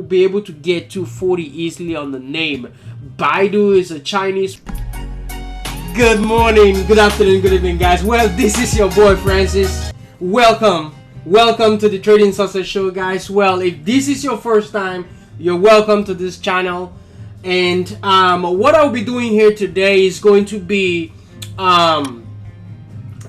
be able to get 240 easily on the name. BIDU is a Chinese. Good morning, good afternoon, good evening, guys. Well, this is your boy Francis. Welcome to the Trading Success Show, guys. Well, if this is your first time, you're welcome to this channel. And what I'll be doing here today is going to be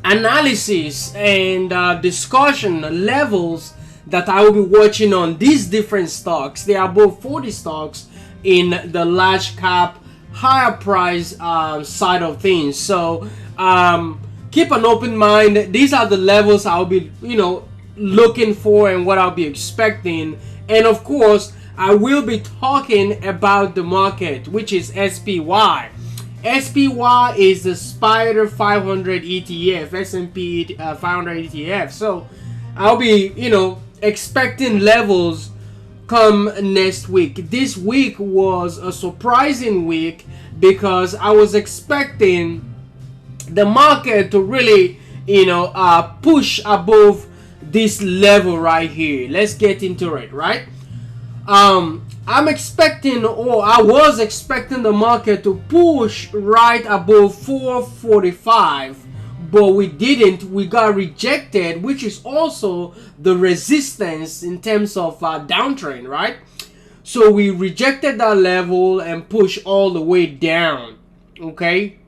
analysis and discussion levels that I will be watching on these different stocks. There are both 40 stocks in the large cap, higher price side of things. So keep an open mind. These are the levels I'll be, looking for and what I'll be expecting. And of course, I will be talking about the market, which is SPY. SPY is the Spider 500 ETF, S&P 500 ETF. So I'll be, expecting levels come next week. This week was a surprising week because I was expecting the market to really, push above this level right here. Let's get into it, right? I'm expecting, or I was expecting the market to push right above 445, but we didn't. We got rejected, which is also the resistance in terms of downtrend, right? So we rejected that level and pushed all the way down, okay?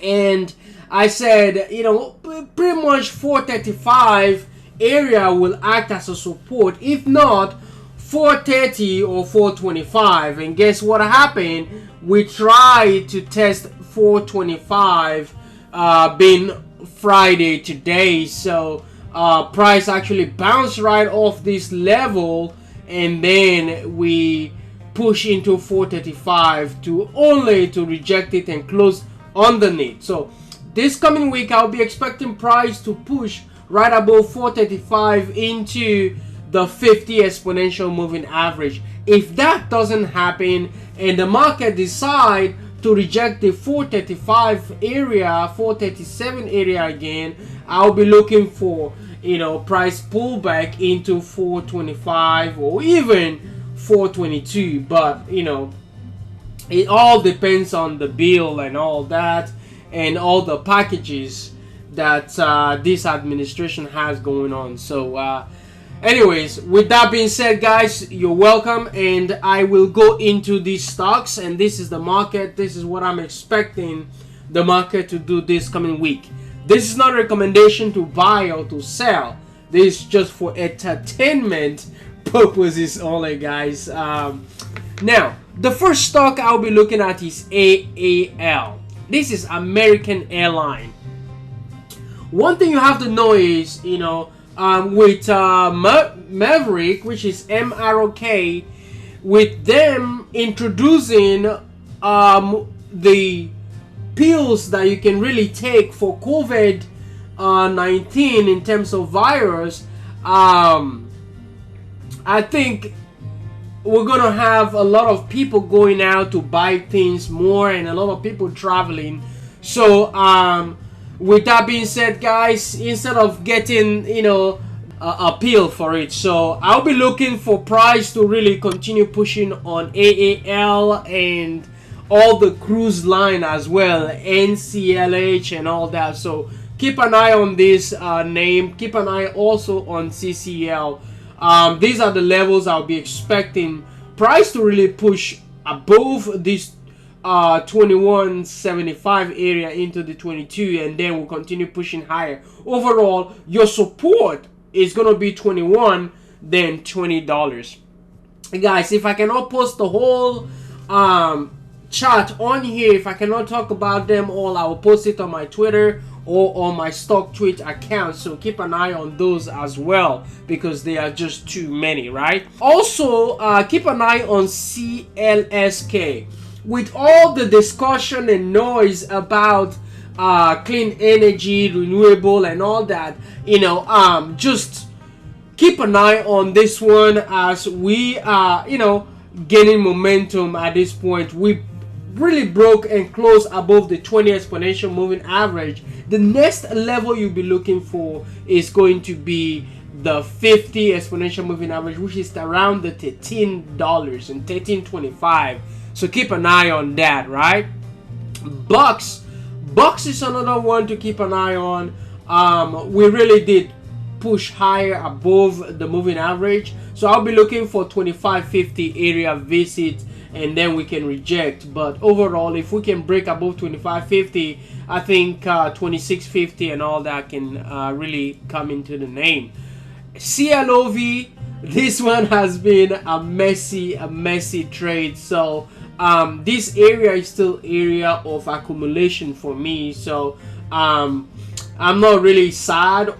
And I said, pretty much 435 area will act as a support, if not 430 or 425. And guess what happened? We tried to test 425 being Friday today. So price actually bounced right off this level, and then we push into 435 to reject it and close underneath. So this coming week I'll be expecting price to push right above 435 into the 50 exponential moving average. If that doesn't happen and the market decide to reject the 435 area, 437 area again, I'll be looking for price pullback into 425 or even 422. But it all depends on the bill and all that and all the packages that this administration has going on. So anyways, with that being said, guys, you're welcome, and I will go into these stocks, and this is the market. This is what I'm expecting the market to do this coming week. This is not a recommendation to buy or to sell. This is just for entertainment purposes only, guys. Now, the first stock I'll be looking at is AAPL. This is American Airlines. One thing you have to know is, with Maverick, which is MROK, with them introducing the pills that you can really take for COVID-19 in terms of virus, I think we're gonna have a lot of people going out to buy things more and a lot of people traveling. So with that being said, guys, instead of getting a pill for it, so I'll be looking for price to really continue pushing on AAPL and all the cruise line as well, NCLH and all that. So keep an eye on this name. Keep an eye also on CCL. These are the levels I'll be expecting price to really push above this 2175 area into the 22, and then we'll continue pushing higher. Overall, your support is gonna be 21, then $20. Guys, if I cannot post the whole chart on here, if I cannot talk about them all, I will post it on my Twitter or on my stock tweet account. So keep an eye on those as well, because they are just too many, right? Also keep an eye on CLSK. With all the discussion and noise about clean energy, renewable and all that, just keep an eye on this one, as we are gaining momentum at this point. We really broke and closed above the 20 exponential moving average. The next level you'll be looking for is going to be the 50 exponential moving average, which is around the $13 and $13.25. So keep an eye on that, right? Bucks is another one to keep an eye on. We really did push higher above the moving average, so I'll be looking for 25.50 area visit, and then we can reject. But overall, if we can break above 25.50, I think 26.50 and all that can really come into the name. CLOV, this one has been a messy trade. So this area is still area of accumulation for me. So I'm not really sad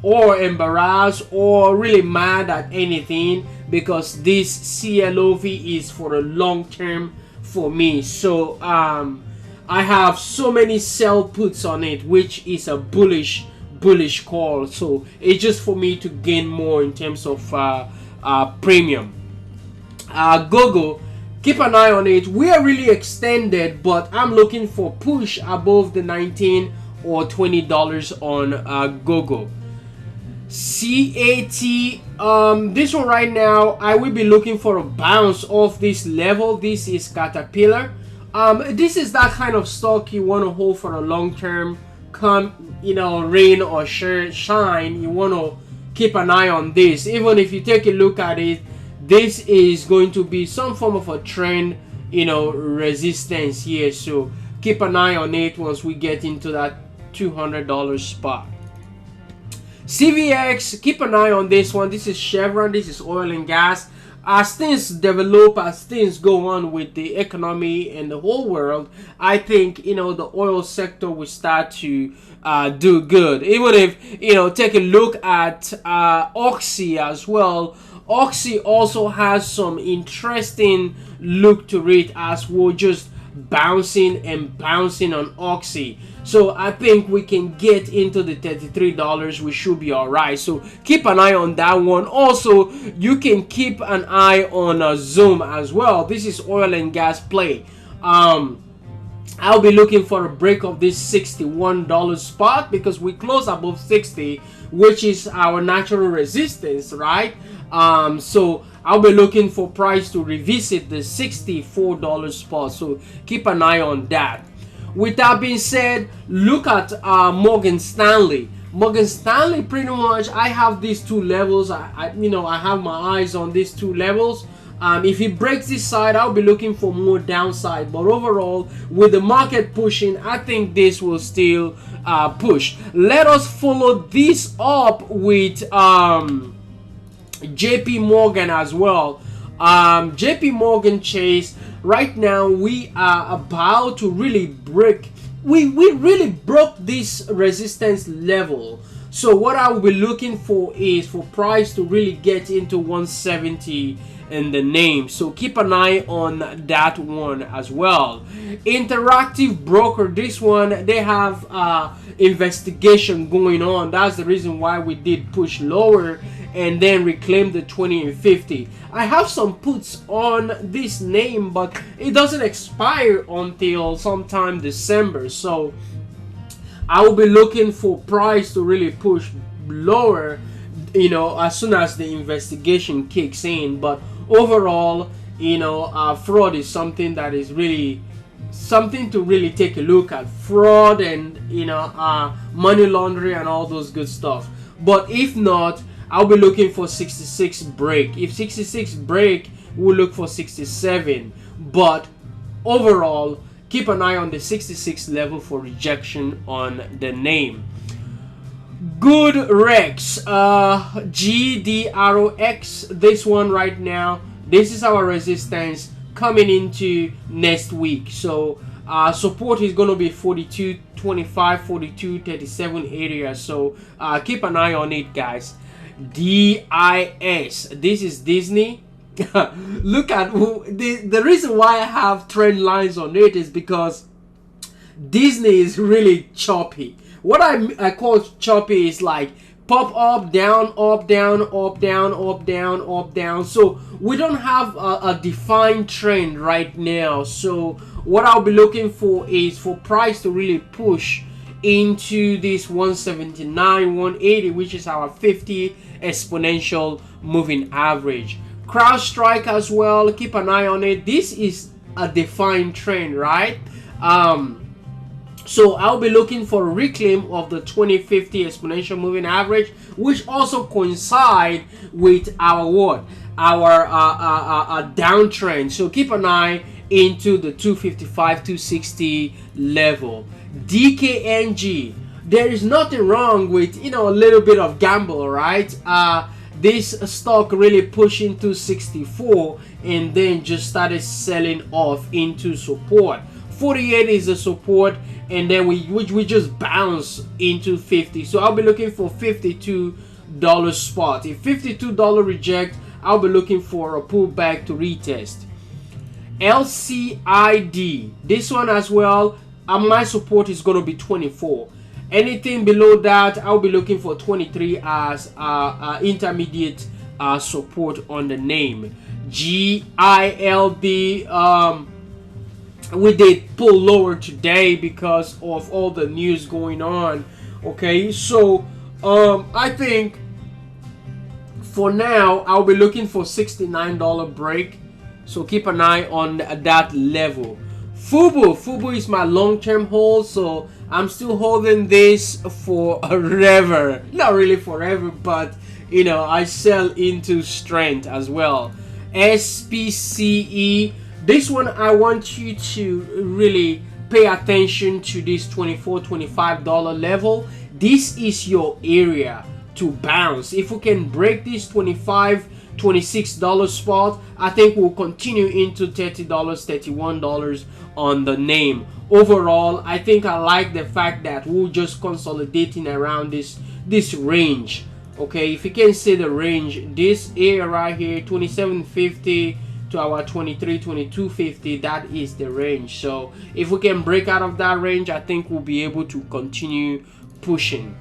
or embarrassed or really mad at anything, because this CLOV is for a long term for me. So I have so many sell puts on it, which is a bullish call. So it's just for me to gain more in terms of premium. Gogo, keep an eye on it. We are really extended, but I'm looking for push above the $19 or $20 on Gogo. CAT, this one right now, I will be looking for a bounce off this level. This is Caterpillar. This is that kind of stock you want to hold for a long term. Come, rain or shine, you want to keep an eye on this. Even if you take a look at it, this is going to be some form of a trend, resistance here. So keep an eye on it once we get into that $200 spot. CVX, keep an eye on this one. This is Chevron. This is oil and gas. As things develop, as things go on with the economy and the whole world, I think the oil sector will start to do good. Even if take a look at Oxy as well. Oxy also has some interesting look to it, as we're just bouncing on Oxy. So I think we can get into the $33. We should be all right. So keep an eye on that one. Also, you can keep an eye on Zoom as well. This is oil and gas play. I'll be looking for a break of this $61 spot, because we close above 60, which is our natural resistance, right? So I'll be looking for price to revisit the $64 spot. So keep an eye on that. With that being said, look at Morgan Stanley. Morgan Stanley, pretty much, I have these two levels. I have my eyes on these two levels. If it breaks this side, I'll be looking for more downside. But overall, with the market pushing, I think this will still push. Let us follow this up with JP Morgan as well. JP Morgan Chase, right now we are about to really break. We really broke this resistance level. So what I will be looking for is for price to really get into 170 in the name. So keep an eye on that one as well. Interactive Broker, this one, they have investigation going on. That's the reason why we did push lower and then reclaim the 20 and 50. I have some puts on this name, but it doesn't expire until sometime December. So I will be looking for price to really push lower, as soon as the investigation kicks in. But overall, fraud is something that is really something to really take a look at. Fraud and money laundering and all those good stuff. But if not, I'll be looking for 66 break. If 66 break, we'll look for 67. But overall, keep an eye on the 66 level for rejection on the name. Good Rex, GDROX, this one right now, this is our resistance coming into next week. So support is going to be 42.25, 42.37 area. So keep an eye on it, guys. DIS, this is Disney. Look at the reason why I have trend lines on it is because Disney is really choppy. What I call choppy is like pop up, down, up, down, up, down, up, down, up, down. So we don't have a defined trend right now. So what I'll be looking for is for price to really push into this 179, 180, which is our 50 exponential moving average. CrowdStrike as well, keep an eye on it. This is a defined trend, right? So I'll be looking for a reclaim of the 2050 exponential moving average, which also coincide with our what? Our downtrend. So keep an eye into the 255, 260 level. DKNG. There is nothing wrong with, you know, a little bit of gamble, right? This stock really pushed into 64 and then just started selling off into support. 48 is the support, and then we just bounce into 50. So I'll be looking for $52 spot. If $52 reject, I'll be looking for a pullback to retest. LCID, this one as well, my support is going to be 24. Anything below that, I'll be looking for 23 as intermediate support on the name. GILB, we did pull lower today because of all the news going on. Okay, so I think for now I'll be looking for $69 break. So keep an eye on that level. Fubu is my long-term hold, so I'm still holding this forever. Not really forever, but you know, I sell into strength as well. SPCE, this one I want you to really pay attention to this $24, $25 level. This is your area to bounce. If we can break this $25, $26 spot, I think we'll continue into $30, $31 on the name. Overall, I think I like the fact that we're just consolidating around this range. Okay, if you can see the range, this area right here, 2750 to our 2250, that is the range. So if we can break out of that range, I think we'll be able to continue pushing.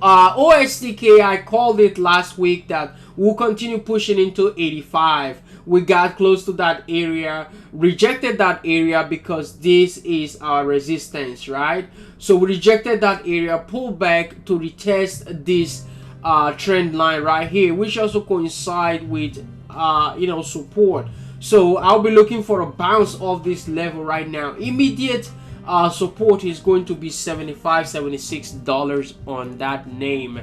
OSTK, I called it last week that we'll continue pushing into 85. We got close to that area, rejected that area because this is our resistance, right? So we rejected that area, pulled back to retest this trend line right here, which also coincide with you know, support. So I'll be looking for a bounce off this level right now. Immediate support is going to be $75, $76 on that name.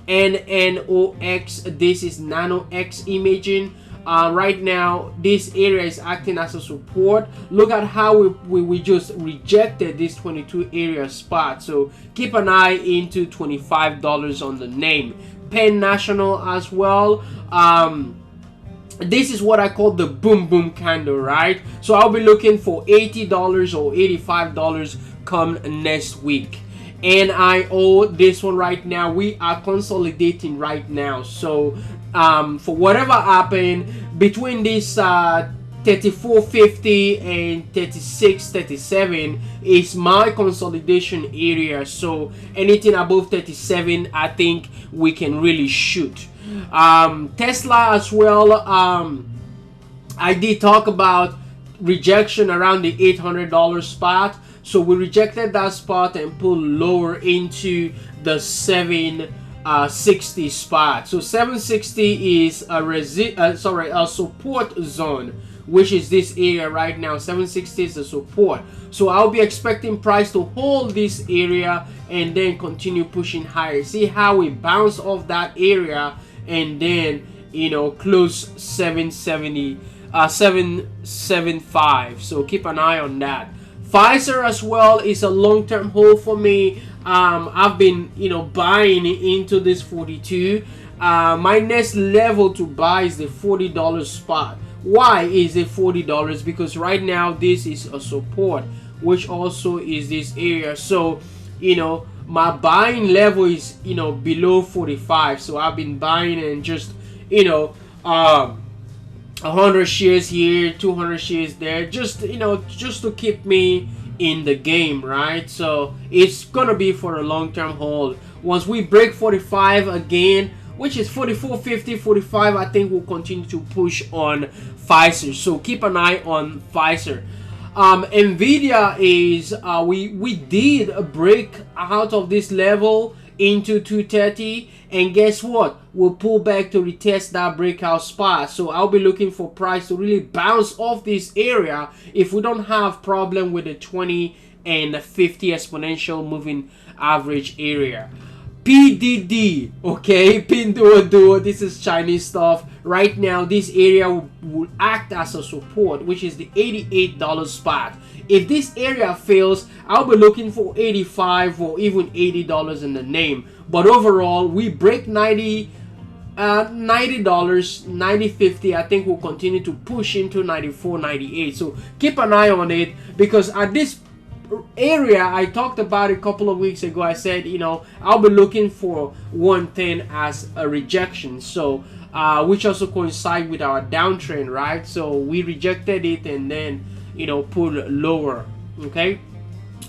NNOX, this is NanoX imaging. Right now this area is acting as a support. Look at how we just rejected this 22 area spot, so keep an eye into $25 on the name. Penn National as well. This is what I call the boom boom candle, right? So I'll be looking for $80 or $85 come next week. NIO, this one right now, we are consolidating right now. So for whatever happened between this 3450 and 3637 is my consolidation area. So anything above 37, I think we can really shoot. Tesla as well, I did talk about rejection around the $800 spot. So we rejected that spot and pulled lower into the 760 spot. So 760 is a support zone, which is this area right now. 760 is the support. So I'll be expecting price to hold this area and then continue pushing higher. See how we bounce off that area and then, you know, close 775. So keep an eye on that. Pfizer as well is a long-term hold for me. I've been, you know, buying into this 42. My next level to buy is the $40 spot. Why is it $40? Because right now this is a support, which also is this area. So, you know, my buying level is, you know, below 45. So I've been buying and just, you know, 100 shares here, 200 shares there, just, you know, just to keep me in the game, right? So it's gonna be for a long-term hold. Once we break 45 again, which is 44.50, 45, I think we'll continue to push on Pfizer. So keep an eye on Pfizer. Nvidia is we did a break out of this level into 230, and guess what, we'll pull back to retest that breakout spot. So I'll be looking for price to really bounce off this area if we don't have problem with the 20 and 50 exponential moving average area. PDD, okay, Pinduoduo, this is Chinese stuff. Right now, this area will act as a support, which is the $88 spot. If this area fails, I'll be looking for 85 or even $80 in the name. But overall, we break $90, $90.50. I think we'll continue to push into 94, 98. So keep an eye on it, because at this area I talked about a couple of weeks ago, I said, you know, I'll be looking for 110 as a rejection. So which also coincide with our downtrend, right? So we rejected it and then, you know, pulled lower. Okay,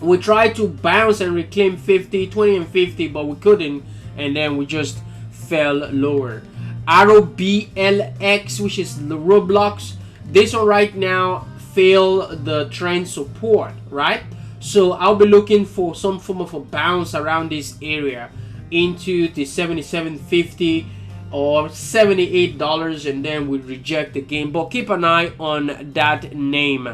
we tried to bounce and reclaim 50, 20 and 50, but we couldn't, and then we just fell lower. ROBLX, which is the Roblox, this one right now failed the trend support, right? So I'll be looking for some form of a bounce around this area into the 77.50 or $78, and then we reject again. But keep an eye on that name.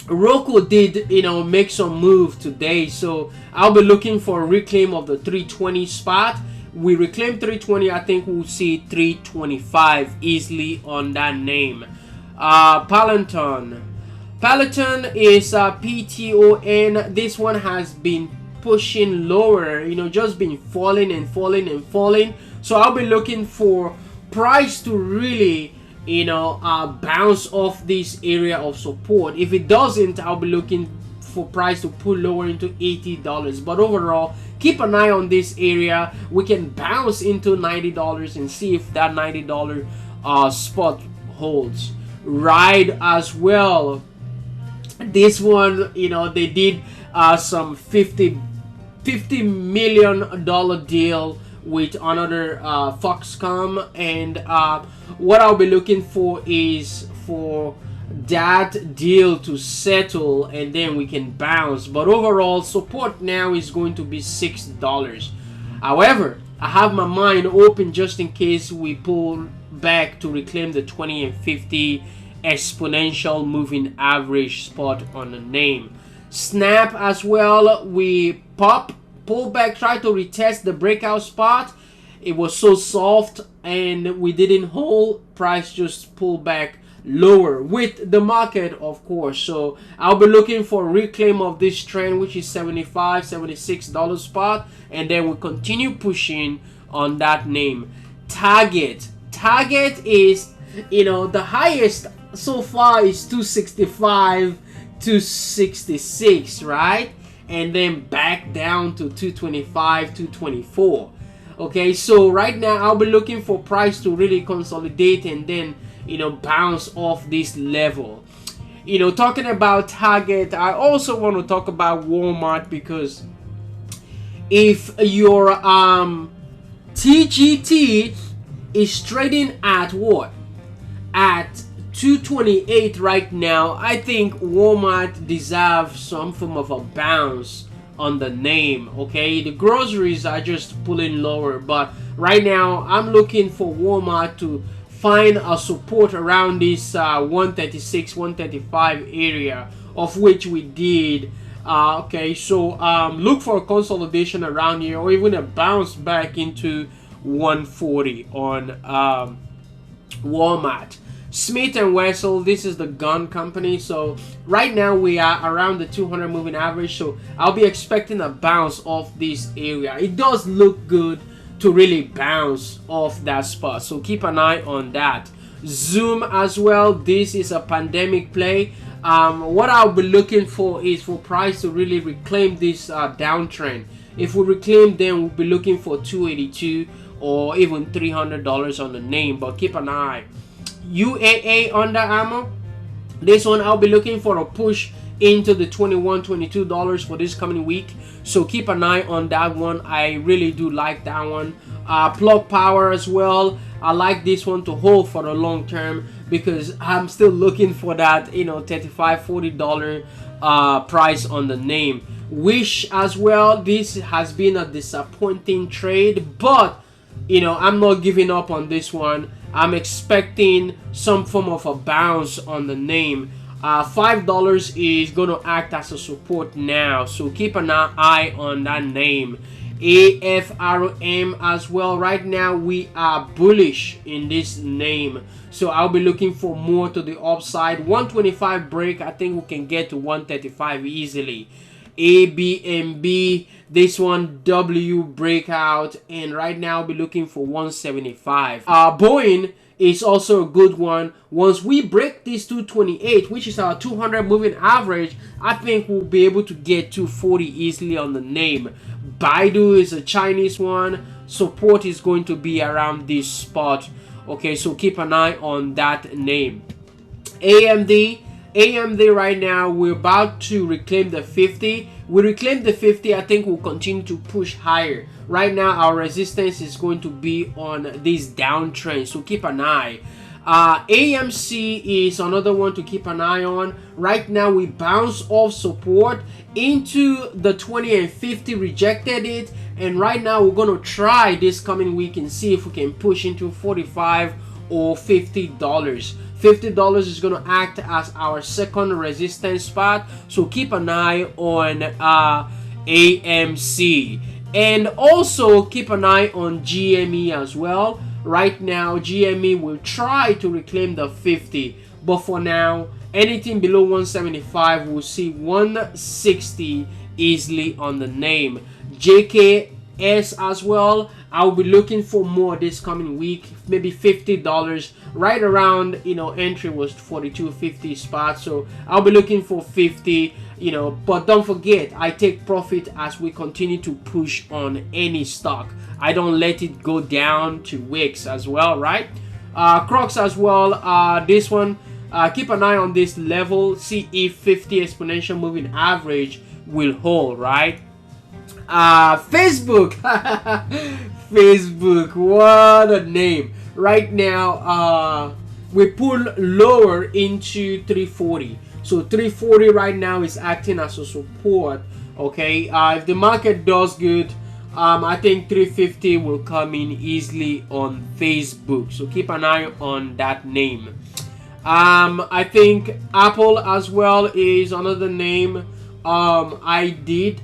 Roku did, you know, make some move today, so I'll be looking for a reclaim of the 320 spot. We reclaim 320, I think we'll see 325 easily on that name. Peloton is PTON. This one has been pushing lower, you know, just been falling and falling and falling. So I'll be looking for price to really, you know, bounce off this area of support. If it doesn't, I'll be looking for price to pull lower into $80. But overall, keep an eye on this area. We can bounce into $90 and see if that $90 spot holds. Ride as well. This one, you know, they did some $50 million deal with another Foxconn, and what I'll be looking for is for that deal to settle and then we can bounce. But overall, support now is going to be $6. However, I have my mind open just in case we pull back to reclaim the 20 and 50 exponential moving average spot on the name. Snap as well, we pull back, try to retest the breakout spot. It was so soft and we didn't hold. Price just pulled back lower with the market, of course. So I'll be looking for a reclaim of this trend, which is $75, $76 spot, and then we continue pushing on that name. Target is, you know, the highest so far is 265, 266, right? And then back down to 225, 224. Okay, so right now I'll be looking for price to really consolidate and then, you know, bounce off this level. You know, talking about Target, I also want to talk about Walmart, because if your TGT is trading at what? At 228 right now, I think Walmart deserves some form of a bounce on the name. Okay, the groceries are just pulling lower, but right now I'm looking for Walmart to find a support around this 136, 135 area, of which we did. Okay, so look for a consolidation around here, or even a bounce back into 140 on Walmart. Smith & Wesson, this is the gun company. So right now we are around the 200 moving average, so I'll be expecting a bounce off this area. It does look good to really bounce off that spot, so keep an eye on that. Zoom as well, this is a pandemic play. What I'll be looking for is for price to really reclaim this downtrend. If we reclaim, then we'll be looking for 282 or even $300 on the name, but keep an eye. UAA Under Armour, this one I'll be looking for a push into the $21, $22 for this coming week, so keep an eye on that one. I really do like that one. Plug Power as well, I like this one to hold for the long term, because I'm still looking for that, you know, $35, $40 price on the name. Wish as well, this has been a disappointing trade, but you know, I'm not giving up on this one. I'm expecting some form of a bounce on the name. $5 is going to act as a support now, so keep an eye on that name. AFRM as well. Right now we are bullish in this name, so I'll be looking for more to the upside. 125 break, I think we can get to 135 easily. ABMB, this one W breakout, and right now I'll be looking for 175. Boeing is also a good one. Once we break this 228, which is our 200 moving average, I think we'll be able to get 240 easily on the name. BIDU is a Chinese one. Support is going to be around this spot. Okay, so keep an eye on that name. AMD right now, we're about to reclaim the 50. We reclaim the 50, I think we'll continue to push higher. Right now, our resistance is going to be on this downtrend, so keep an eye. AMC is another one to keep an eye on. Right now, we bounce off support into the 20 and 50, rejected it, and right now we're going to try this coming week and see if we can push into 45 or $50. $50 is going to act as our second resistance spot, so keep an eye on AMC, and also keep an eye on GME as well. Right now GME will try to reclaim the 50, but for now anything below 175 we'll see 160 easily on the name. JKS as well, I'll be looking for more this coming week, maybe $50. Right around, you know, entry was 42.50 spot, so I'll be looking for 50, you know, but don't forget, I take profit as we continue to push on any stock. I don't let it go down to wicks as well, right? Crocs as well, this one, keep an eye on this level, see if 50 exponential moving average will hold, right? Facebook. Facebook, what a name. Right now we pull lower into 340, so 340 right now is acting as a support. Okay, if the market does good, I think 350 will come in easily on Facebook, so keep an eye on that name. I think Apple as well is another name. I did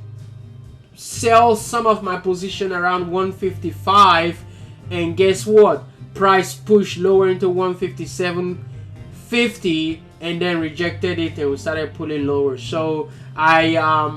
sell some of my position around 155, and guess what, price pushed lower into 157.50 and then rejected it and we started pulling lower, so I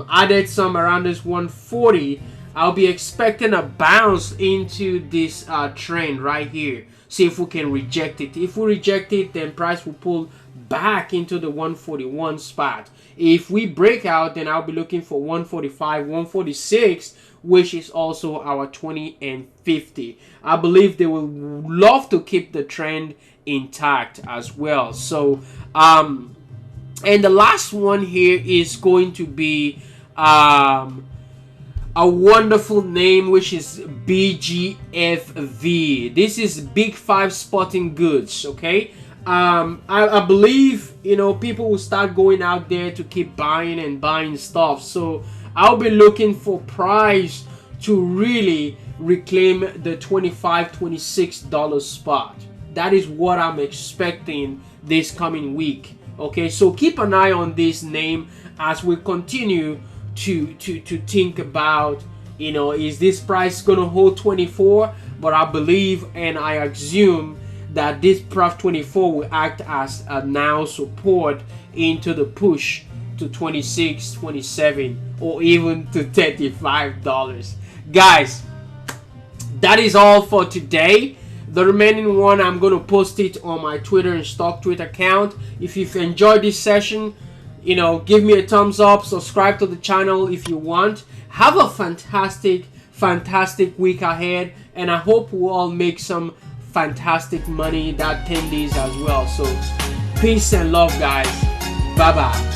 added some around this 140. I'll be expecting a bounce into this trend right here, see if we can reject it. If we reject it, then price will pull back into the 141 spot. If we break out, then I'll be looking for 145, 146, which is also our 20 and 50. I believe they will love to keep the trend intact as well. So and the last one here is going to be a wonderful name, which is BGFV. This is Big Five Sporting Goods. Okay, I believe, you know, people will start going out there to keep buying and buying stuff, so I'll be looking for price to really reclaim the $25-26 spot. That is what I'm expecting this coming week. Okay, so keep an eye on this name as we continue to think about, you know, is this price gonna hold 24? But I believe and I assume that this Prof 24 will act as a now support into the push to 26, 27, or even to $35. Guys, that is all for today. The remaining one, I'm going to post it on my Twitter and StockTweet account. If you've enjoyed this session, you know, give me a thumbs up, subscribe to the channel if you want. Have a fantastic week ahead, and I hope we all make some fantastic money that 10 days as well. So peace and love, guys. Bye bye.